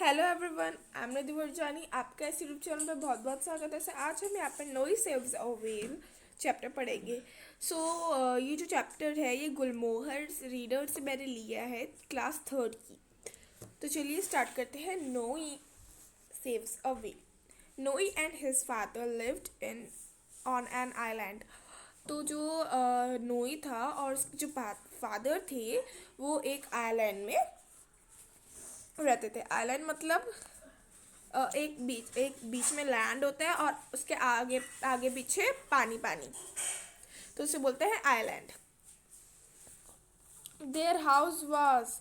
Hello everyone, I am निधि वर्जानी। आपका इस YouTube channel पे बहुत बहुत स्वागत है। आज हम यहाँ पे नोई सेव्स अ व्हेल चैप्टर पढ़ेंगे। ये जो चैप्टर है ये गुलमोहर रीडर से मैंने लिया है क्लास थर्ड की। तो चलिए स्टार्ट करते हैं। नोई सेव्स अ व्हेल। नोई and his father lived in on an island. तो जो नोई था और उसके जो फादर थे वो एक आइलैंड में रहते थे। आइलैंड मतलब एक बीच में लैंड होता है और उसके आगे आगे पीछे पानी पानी, तो उसे बोलते हैं island. Their house was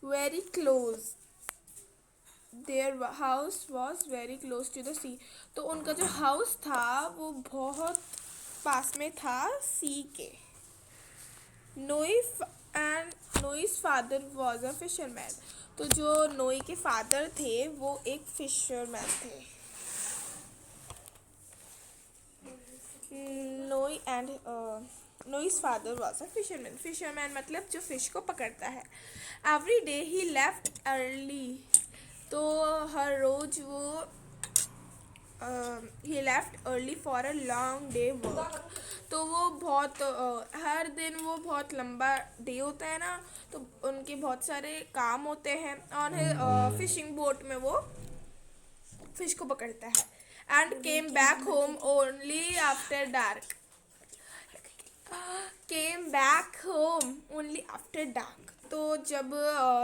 very close their house was very close to the sea. तो उनका जो हाउस था वो बहुत पास में था सी के। नोई and Noi's father was a fisherman. तो जो नोई के फादर थे वो एक फिशरमैन थे। Noi and Noi's father was a fisherman. Fisherman मतलब जो फिश को पकड़ता है। Every day he left early. तो हर रोज वो he left early for a long day work. तो वो बहुत हर दिन वो बहुत लंबा डे होता है ना, तो उनके बहुत सारे काम होते हैं और फिशिंग बोट में वो फिश को पकड़ता है। And came back home only after dark. Came back home only after dark. तो जब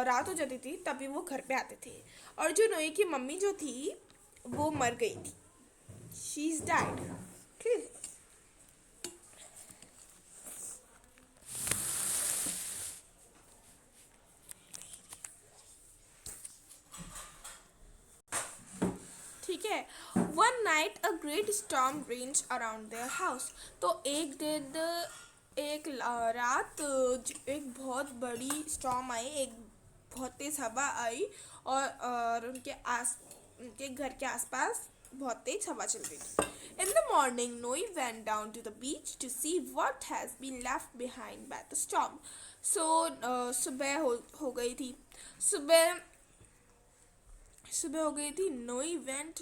रात हो जाती थी तभी वो घर पे आते थे। और जो नोई की मम्मी जो थी वो मर गई थी। She is died. ठीक। ठीक है। One night a great storm range around their house. तो रात एक बहुत बड़ी स्टॉर्म आई, एक बहुत तेज हवा आई और उनके घर के आसपास बहुत तेज हवा चल रही थी। In the morning Noe went down to the beach to see what has been left behind by the storm. सुबह हो गई थी। सुबह सुबह हो गई थी। नोई वेंट,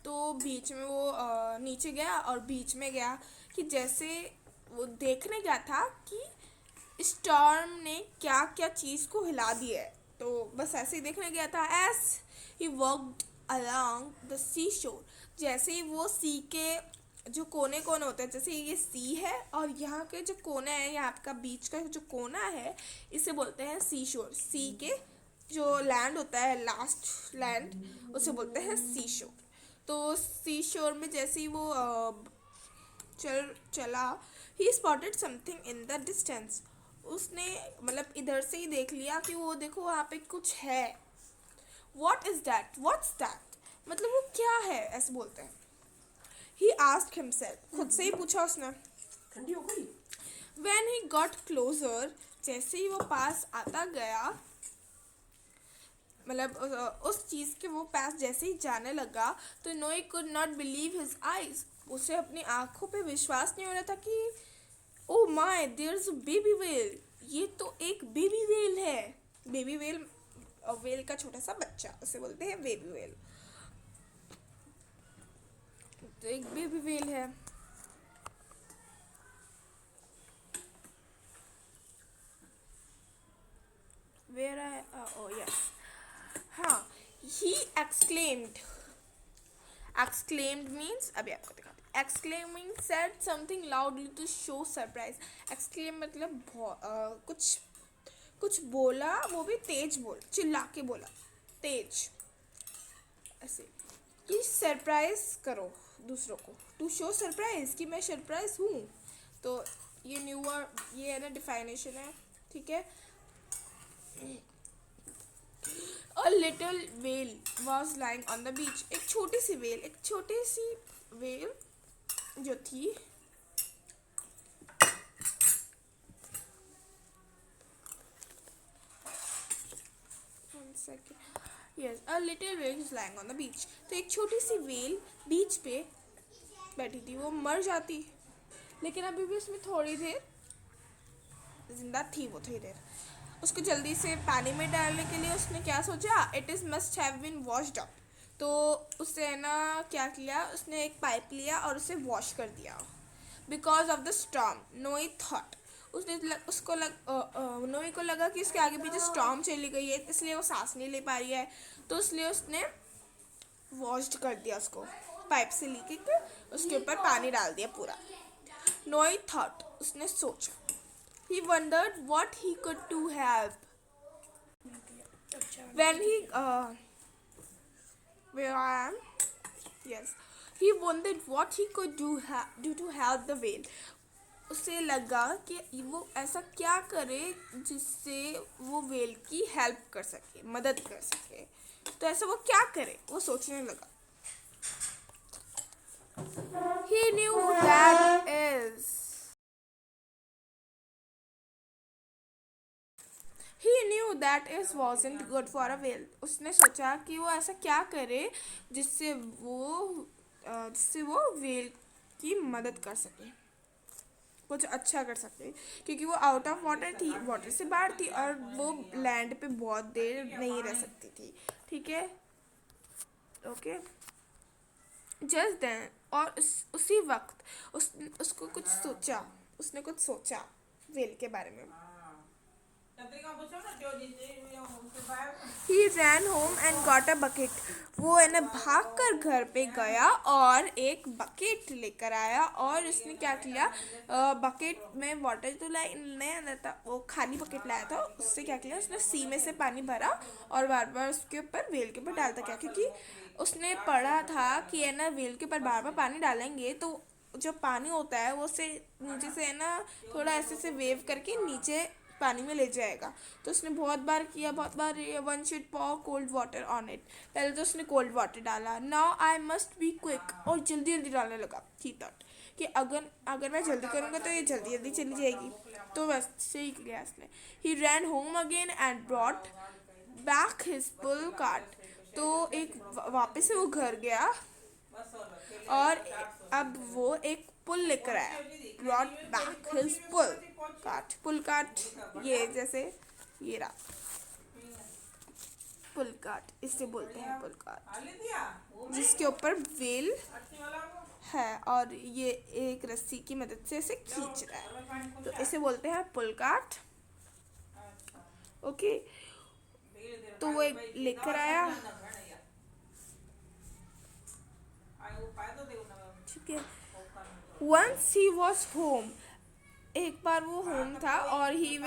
तो बीच में वो नीचे गया और बीच में गया कि जैसे वो देखने गया था कि स्टॉर्म ने क्या क्या चीज़ को हिला दिया है। तो बस ऐसे ही देखने गया था। As he walked along the seashore. जैसे ही वो सी के जो कोने कोने होते हैं, जैसे ये सी है और यहाँ के जो कोने हैं, यहाँ का बीच का जो कोना है इसे बोलते हैं सी शोर। सी के जो लैंड होता है, लास्ट लैंड, उसे बोलते हैं सी शोर। तो सी शोर में जैसे ही वो चला, he spotted something in the distance. उसने मतलब इधर से ही देख लिया कि वो देखो वहाँ पे कुछ है। What is that, what's that, मतलब वो क्या है ऐसे बोलते हैं। ही आस्क्ड हिमसेल्फ, खुद से ही पूछा उसने। ठंडी हो गई। व्हेन ही गॉट क्लोजर, जैसे ही वो पास आता गया, मतलब उस चीज़ के वो पास जैसे ही जाने लगा, तो नोई could not believe his eyes. उसे अपनी आंखों पे विश्वास नहीं हो रहा था कि oh my there is a baby whale. ये तो एक बेबी वेल है। बेबी वेल, वेल का छोटा सा बच्चा, उसे बोलते हैं बेबी वेल। तो एक बेबी वेल है। वेयर आई, ओ यस, हाँ। He exclaimed. एक्सक्लेम्ड मीन्स, अभी आपको दिखाते हैं। Exclaiming said something loudly to show surprise. Exclaim मतलब कुछ कुछ बोला, वो भी तेज बोल, चिल्ला के बोला, तेज ऐसे कि सरप्राइज करो दूसरों को। टू शो सरप्राइज, कि मैं सरप्राइज हूँ। तो ये न्यू वर्ड, ये है ना डिफाइनेशन है। ठीक है। A little whale was lying on the beach. एक छोटी सी वेल, एक छोटी सी वेल जो थी, one second, yes, a little whale is lying on the beach. तो एक छोटी सी वेल बीच पे बैठी थी। वो मर जाती लेकिन अभी भी उसमें थोड़ी देर जिंदा थी, वो थोड़ी देर। उसको जल्दी से पानी में डालने के लिए उसने क्या सोचा, it is must have been washed up. तो उसने ना क्या किया, उसने एक पाइप लिया और उसे वॉश कर दिया। बिकॉज ऑफ द स्टॉर्म नोई थॉट, नोई को लगा कि उसके आगे पीछे स्टॉर्म चली गई है, इसलिए वो सांस नहीं ले पा रही है। तो इसलिए उसने वॉश्ड कर दिया उसको, पाइप से लीक कर उसके ऊपर पानी डाल दिया पूरा। नोई थॉट, उसने सोचा, he wondered what he could do help when he where I am, yes, he wondered what he could do to help the whale. उसे लगा कि वो ऐसा क्या करे जिससे वो वेल की हेल्प कर सके, मदद कर सके। तो ऐसा वो क्या करे, वो सोचने लगा। he knew that is He knew that it wasn't good for a whale. उसने सोचा कि वो ऐसा क्या करे जिससे वो वेल की मदद कर सके, कुछ अच्छा कर सके, क्योंकि वो आउट ऑफ वाटर थी, वाटर से बाहर थी और वो लैंड पे बहुत देर नहीं रह सकती थी। ठीक है, ओके। जस्ट देन, और उसी वक्त उसने कुछ सोचा वेल के बारे में। He ran home and got a bucket. वो है ना भाग कर घर पे गया और एक बकेट लेकर आया और उसने क्या किया, बकेट में वाटर तो नहीं आना था, वो खाली बकेट लाया था। उससे क्या किया, उसने सी में से पानी भरा और बार बार उसके ऊपर वेल के ऊपर डालता क्या, क्योंकि उसने पढ़ा था कि है ना वेल के ऊपर बार बार पानी डालेंगे तो जो पानी होता है वो से नीचे से है ना थोड़ा ऐसे से वेव करके नीचे पानी में ले जाएगा। तो उसने बहुत बार किया, बहुत बार। One should pour cold water on it, पहले तो उसने कोल्ड वाटर डाला। Now I must be quick, और जल्दी जल्दी डालने लगा। ही थॉट कि अगर मैं जल्दी करूँगा तो ये जल्दी जल्दी चली जाएगी। तो वैसे ही किया उसने। He ran home again and brought back his pull cart. तो वापस से वो घर गया और अब वो एक पुल लेकर आया। Brought back his pull cart, ये जैसे ये रहा पुल कार्ट, इससे बोलते हैं पुल कार्ट, जिसके ऊपर वेल है और ये एक रस्सी की मदद से इसे खींच रहा है, तो इसे बोलते हैं पुल कार्ट। ओके, तो वो एक लेकर आया। ठीक है, वंस ही वॉज होम, एक बार वो होम था और he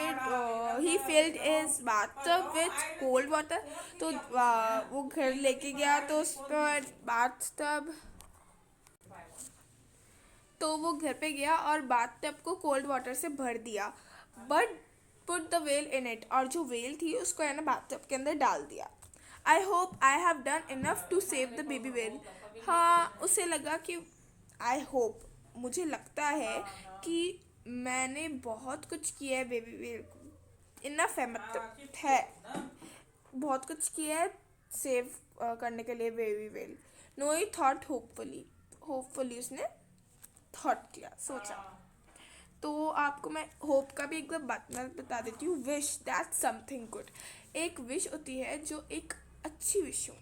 filled his bathtub with cold water. तो वो घर लेके गया तो उस पर बाथटब, तो वो घर पे गया और बाथटब को कोल्ड वाटर से भर दिया। But put the well in it, और जो वेल थी उसको है ना बाथटब के अंदर डाल दिया। I hope I have done enough to save the baby whale. हाँ, उसे लगा कि आई होप, मुझे लगता है कि मैंने बहुत कुछ किया है बेबी वेल को। इनफ है मतलब है, बहुत कुछ किया है सेव करने के लिए baby whale. No he thought hopefully उसने थॉट किया, सोचा। तो आपको मैं होप का भी एक बात मैं बता देती हूँ। विश दैट समथिंग गुड, एक विश होती है जो एक अच्छी विश हो।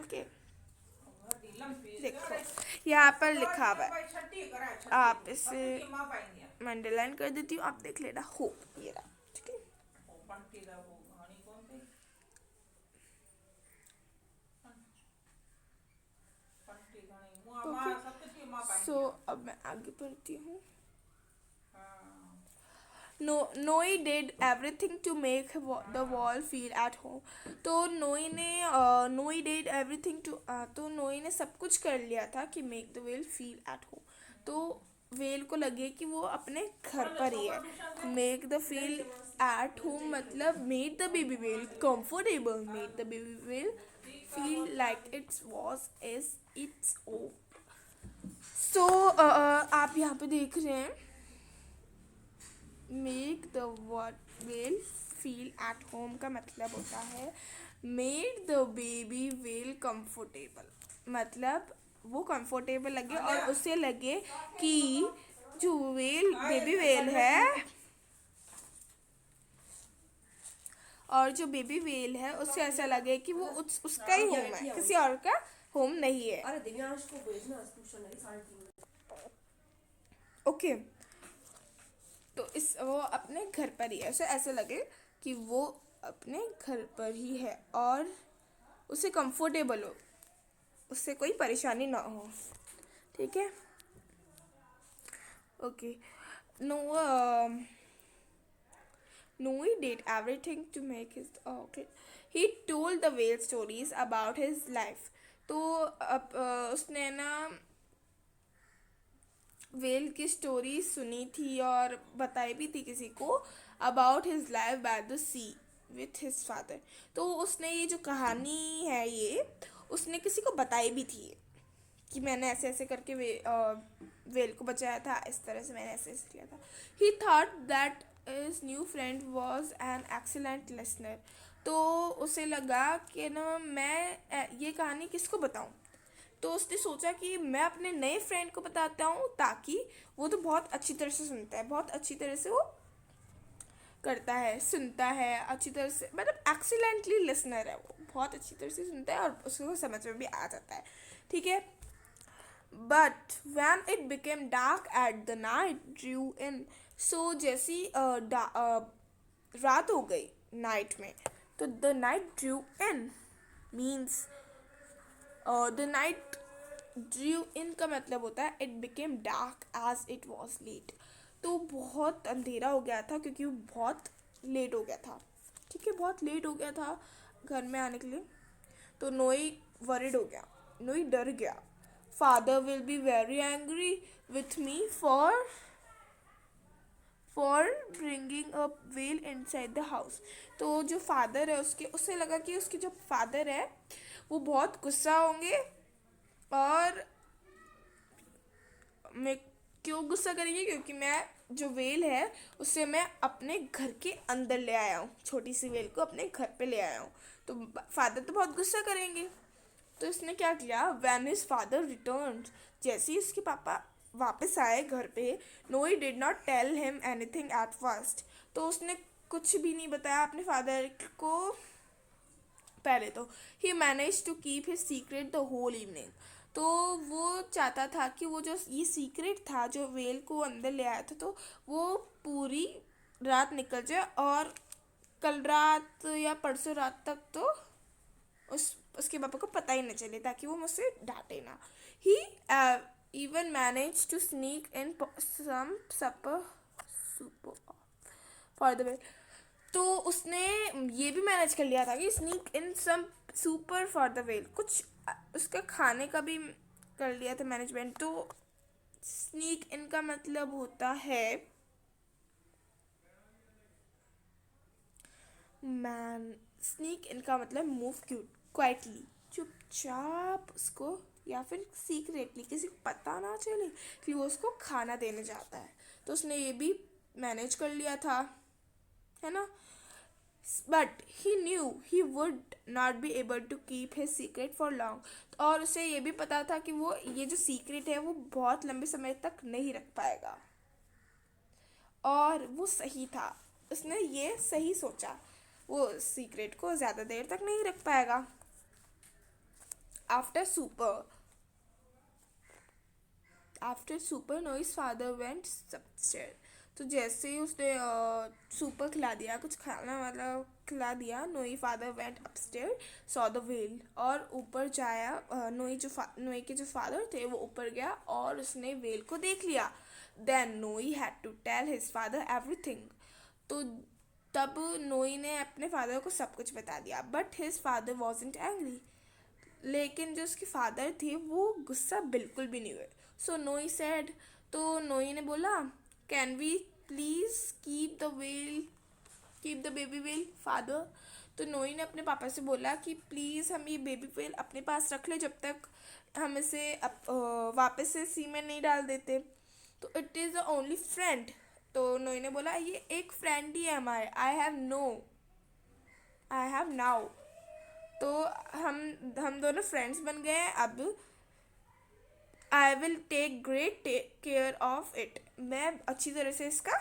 ओके, देखो यहाँ पर लिखा हुआ है, आप इसे अंडरलाइन कर देती हूँ, आप देख लेना। होप ये रहा, ठीक है। ओके, सो अब मैं आगे बढ़ती हूँ। Noe did everything to make the whale feel at home. तो नोई डिड एवरीथिंग टू, तो नोई ने सब कुछ कर लिया था कि make the whale feel at home. तो वेल को लगे कि वो अपने घर पर ही है। Make the feel at home मतलब make the baby whale comfortable, make the baby whale feel like it's was as its own. So आप यहाँ पे देख रहे हैं, make the whale feel at home का मतलब होता है make the baby whale comfortable, मतलब वो कंफर्टेबल लगे और उसे लगे कि जो बेबी वेल है और जो बेबी वेल है उससे ऐसा लगे कि वो उसका ही होम है, किसी और का होम नहीं है। अरे दिव्यांश को भेजना ट्यूशन नहीं 3:30 ओके, तो इस वो अपने घर पर ही है, उसे ऐसे लगे कि वो अपने घर पर ही है और उसे कंफर्टेबल हो, उससे कोई परेशानी ना हो। ठीक है, okay. No Noe did everything to make his okay. He told the whale stories about his life. तो अब उसने ना वेल की स्टोरी सुनी थी और बताई भी थी किसी को, about his life by the sea with his father. तो उसने ये जो कहानी है ये उसने किसी को बताई भी थी कि मैंने ऐसे ऐसे करके वेल को बचाया था, इस तरह से मैंने ऐसे ऐसे किया था। ही thought that his new friend was an excellent listener. तो उसे लगा कि ना मैं ये कहानी किसको बताऊं। तो उसने सोचा कि मैं अपने नए फ्रेंड को बताता हूँ, ताकि वो तो बहुत अच्छी तरह से सुनता है, बहुत अच्छी तरह से वो करता है, सुनता है अच्छी तरह से, मतलब एक्सीलेंटली लिसनर है वो, बहुत अच्छी तरह से सुनता है और उसको समझ में भी आ जाता है। ठीक है, but when it became dark at the night drew in. So जैसी रात हो गई नाइट में, तो the night drew in means the night drew in का मतलब होता है it became dark as it was late. तो बहुत अंधेरा हो गया था क्योंकि वो बहुत लेट हो गया था। ठीक है, बहुत लेट हो गया था घर में आने के लिए। तो नोई वरिड हो गया, नोई डर गया। Father will be very angry with me for bringing a well inside the house. तो जो फादर है उसके, उससे लगा कि उसके जो फादर है वो बहुत गुस्सा होंगे और मैं क्यों गुस्सा करेंगे, क्योंकि मैं जो वेल है उससे मैं अपने घर के अंदर ले आया हूँ, छोटी सी वेल को अपने घर पे ले आया हूँ। तो फादर तो बहुत गुस्सा करेंगे। तो इसने क्या किया, व्हेन हिज फादर रिटर्न, जैसे ही उसके पापा वापस आए घर पे, Noe did not tell him anything at first. तो उसने कुछ भी नहीं बताया अपने फादर को पहले। तो he manage to keep his secret the whole evening. तो वो चाहता था कि वो जो ये सीक्रेट था जो वेल को अंदर ले आया था, तो वो पूरी रात निकल जाए और कल रात या परसों रात तक तो उसके पापा को पता ही न चले, ताकि वो मुझसे डांटे ना। He even manage to sneak in some supper for the whale. तो उसने ये भी मैनेज कर लिया था कि sneak in some supper for the whale, कुछ उसका खाने का भी कर लिया था मैनेजमेंट। तो स्नीक इन का मतलब होता है मैन, स्नीक इन का मतलब मूव क्वाइटली, चुपचाप उसको, या फिर सीक्रेटली, किसी को पता ना चले कि वो उसको खाना देने जाता है। तो उसने ये भी मैनेज कर लिया था, है ना। But he knew he would not be able to keep his secret for long. और उसे ये भी पता था कि वो ये जो सीक्रेट है वो बहुत लंबे समय तक नहीं रख पाएगा। और वो सही था, उसने ये सही सोचा, वो सीक्रेट को ज़्यादा देर तक नहीं रख पाएगा। After super after super noise father went upstair. तो जैसे ही उसने सुपर खिला दिया, कुछ खाना मतलब खिला दिया, नोई father went upstair saw the whale, और ऊपर जाया नोई के जो फादर थे वो ऊपर गया और उसने व्हेल को देख लिया। Then Noe had to tell his father everything. तो तब नोई ने अपने फादर को सब कुछ बता दिया, but his father wasn't angry. लेकिन जो उसके फादर थे वो गुस्सा बिल्कुल भी नहीं हुए। सो नोई सेड, तो नोई ने बोला, can we please keep the baby whale father. तो नोई ने अपने पापा से बोला कि प्लीज़ हम ये बेबी वेल अपने पास रख ले जब तक हम इसे वापस से सी में नहीं डाल देते। तो it is the only friend. तो नोई ने बोला ये एक फ्रेंड ही है हमारे, आई हैव नाउ। तो हम दोनों फ्रेंड्स बन गए हैं अब। I will take great care of it, मैं अच्छी तरह से इसका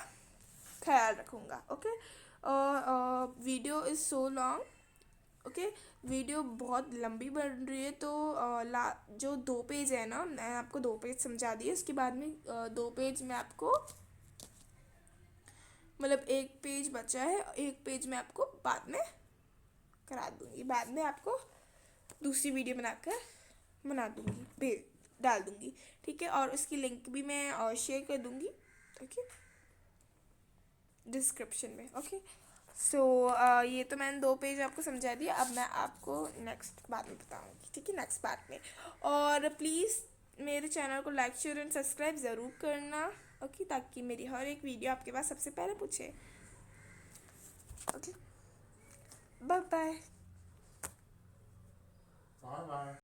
ख्याल रखूँगा। ओके, और video is so long, okay, video बहुत लंबी बन रही है। तो जो 2 पेज है ना, मैं आपको 2 पेज समझा दिए, उसके बाद में 2 पेज में आपको, मतलब 1 पेज बचा है, 1 पेज में आपको बाद में करा दूँगी, बाद में आपको दूसरी वीडियो बना दूँगी, भेज डाल दूँगी, ठीक है। और उसकी लिंक भी मैं शेयर कर दूँगी, ओके, डिस्क्रिप्शन में, ओके। सो ये तो मैंने 2 पेज आपको समझा दिया। अब मैं आपको नेक्स्ट बाद में बताऊँगी, ठीक है, नेक्स्ट पार्ट में। और प्लीज़ मेरे चैनल को लाइक शेयर एंड सब्सक्राइब ज़रूर करना, ओके, ताकि मेरी हर एक वीडियो आपके पास सबसे पहले पूछे, okay. Bye bye. Bye bye.